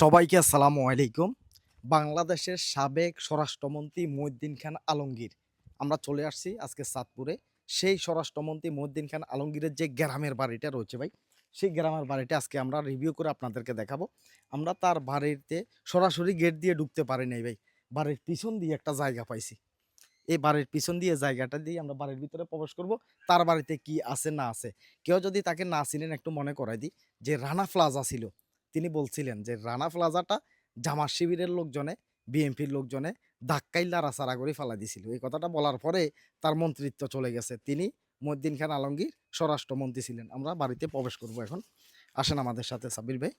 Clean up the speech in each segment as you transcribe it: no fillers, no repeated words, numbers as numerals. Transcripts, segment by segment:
সবাইকে আসসালামু আলাইকুম। বাংলাদেশের সাবেক স্বরাষ্ট্রমন্ত্রী মহিউদ্দিন খান আলমগীর আমরা চলে আসছি আজকে চাঁদপুরে। সেই স্বরাষ্ট্রমন্ত্রী মহিউদ্দিন খান আলমগীরের যে গ্রামের বাড়িটা রয়েছে ভাই, সেই গ্রামের বাড়িটা আজকে আমরা রিভিউ করে আপনাদেরকে দেখাবো। আমরা তার বাড়িতে সরাসরি গেট দিয়ে ঢুকতে পারি নাই ভাই, বাড়ির পিছন দিয়ে একটা জায়গা পাইছি। এই বাড়ির পিছন দিয়ে জায়গাটা দিয়ে আমরা বাড়ির ভিতরে প্রবেশ করব। তার বাড়িতে কি আছে না আছে, কেউ যদি তাকে না চিনেন একটু মনে করাই দিই যে রানা প্লাজা ছিল। তিনি বলছিলেন যে রানা প্লাজাটা জামাত শিবিরের লোকজনে, বিএনপির লোকজনে ধাক্কাই লাড়াচাড়া করে ফেলা দিছিল। এই কথাটা বলার পরে তার মন্ত্রিত্ব চলে গেছে। তিনি মহিউদ্দিন খান আলমগীর স্বরাষ্ট্রমন্ত্রী ছিলেন। আমরা বাড়িতে প্রবেশ করব এখন। আসেন আমাদের সাথে সাব্বির ভাই,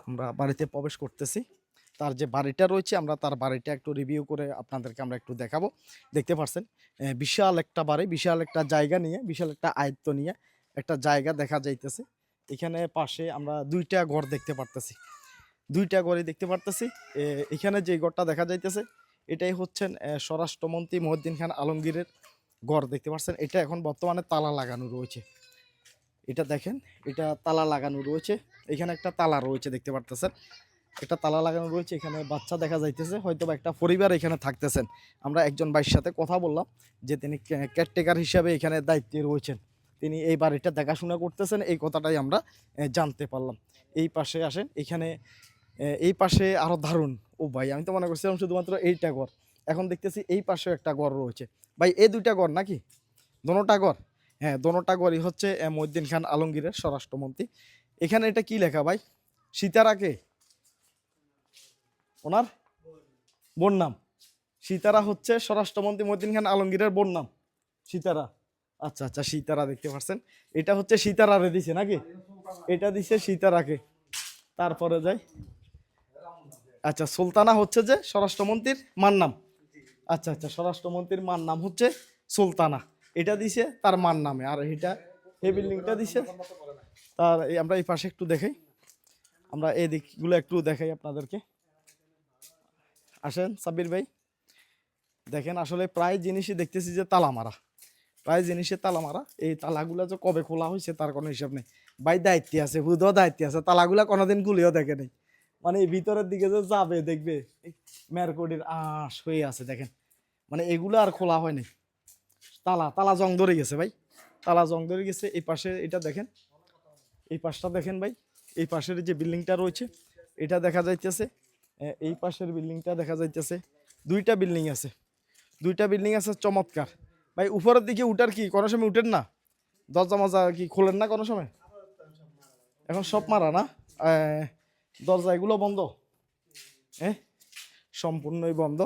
আমরা বাড়িতে প্রবেশ করতেছি। তার যে বাড়িটা রয়েছে আমরা তার বাড়িটা একটু রিভিউ করে আপনাদেরকে আমরা একটু দেখাবো। দেখতে পাচ্ছেন বিশাল একটা বাড়ি, বিশাল একটা জায়গা নিয়ে, বিশাল একটা আয়ত্ত নিয়ে একটা জায়গা দেখা যাইতেছে। এখানে পাশে আমরা দুইটা ঘর দেখতে পারতেছি, দুইটা ঘরই দেখতে পারতেছি। এখানে যে ঘরটা দেখা যাইতেছে এটাই হচ্ছেন স্বরাষ্ট্রমন্ত্রী মহিউদ্দিন খান আলমগীরের ঘর। দেখতে পাচ্ছেন এটা এখন বর্তমানে তালা লাগানো রয়েছে। এটা দেখেন, এটা তালা লাগানো রয়েছে। এখানে একটা তালা রয়েছে দেখতে পারতেছেন, একটা তালা লাগানো রয়েছে। এখানে বাচ্চা দেখা যাইতেছে, হয়তো বা একটা পরিবার এখানে থাকতেছেন। আমরা একজন ভাইয়ের সাথে কথা বললাম যে তিনি কেয়ারটেকার হিসাবে এখানে দায়িত্বে রয়েছেন, তিনি এই বাড়িটা দেখাশোনা করতেছেন। এই কথাটাই আমরা জানতে পারলাম। এই পাশে আসেন, এখানে এই পাশে আরো দারুণ। ও ভাই, আমি তো মনে করছিলাম শুধুমাত্র এইটা ঘর, এখন দেখতেছি এই পাশেও একটা ঘর রয়েছে। ভাই এই দুইটা ঘর নাকি? দোনোটা ঘর? হ্যাঁ, দোনোটা ঘরই হচ্ছে মহিউদ্দিন খান আলমগীরের স্বরাষ্ট্রমন্ত্রী। এখানে এটা কি লেখা ভাই? সীতারাকে ওনার বোন নাম? সীতারা হচ্ছে স্বরাষ্ট্রমন্ত্রী মহিউদ্দিন খান আলমগীরের বোন নাম সীতারা। আচ্ছা আচ্ছা, সীতারা দেখতে পাচ্ছেন, এটা হচ্ছে সীতারারে দিছে নাকি? এটা দিছে সীতারাকে। তারপরে যাই, আচ্ছা সুলতানা হচ্ছে যে স্বরাষ্ট্রমন্ত্রীর মার নাম। আচ্ছা আচ্ছা, স্বরাষ্ট্রমন্ত্রীর মার নাম হচ্ছে সুলতানা, এটা দিছে তার মার নামে। আর এটা এই বিল্ডিংটা দিছে তার আমরা এই পাশে একটু দেখাই, আমরা এই দিকগুলো একটু দেখাই আপনাদেরকে। আসেন সাব্বির ভাই, দেখেন আসলে প্রায় জিনিসই দেখতেছি যে তালা মারা, প্রায় জিনিসের তালা মারা। এই তালাগুলা যে কবে খোলা হয়েছে তার কোনো হিসাব নেই। ভাই দায়িত্বে আছে, হুদও দায়িত্বে আছে, তালাগুলা কোনোদিন খুলেও দেখে নেই। মানে এই ভিতরের দিকে যে যাবে দেখবে মেরকটির আঁশ হয়ে আছে দেখেন, মানে এগুলো আর খোলা হয় নাই। তালা তালা জং ধরে গেছে ভাই, তালা জং ধরে গেছে। এই পাশে এটা দেখেন, এই পাশটা দেখেন ভাই, এই পাশের যে বিল্ডিংটা রয়েছে এটা দেখা যাইতেছে, এই পাশের বিল্ডিংটা দেখা যাইতেছে। দুইটা বিল্ডিং আছে, দুইটা বিল্ডিং আছে চমৎকার। ভাই উপরের দিকে উঠার কি কোনো সময় উঠেন না? দরজা মজা কি খোলেন না কোনো সময়? এখন সব মারা না? দরজা এগুলো বন্ধ, হ্যাঁ সম্পূর্ণই বন্ধ।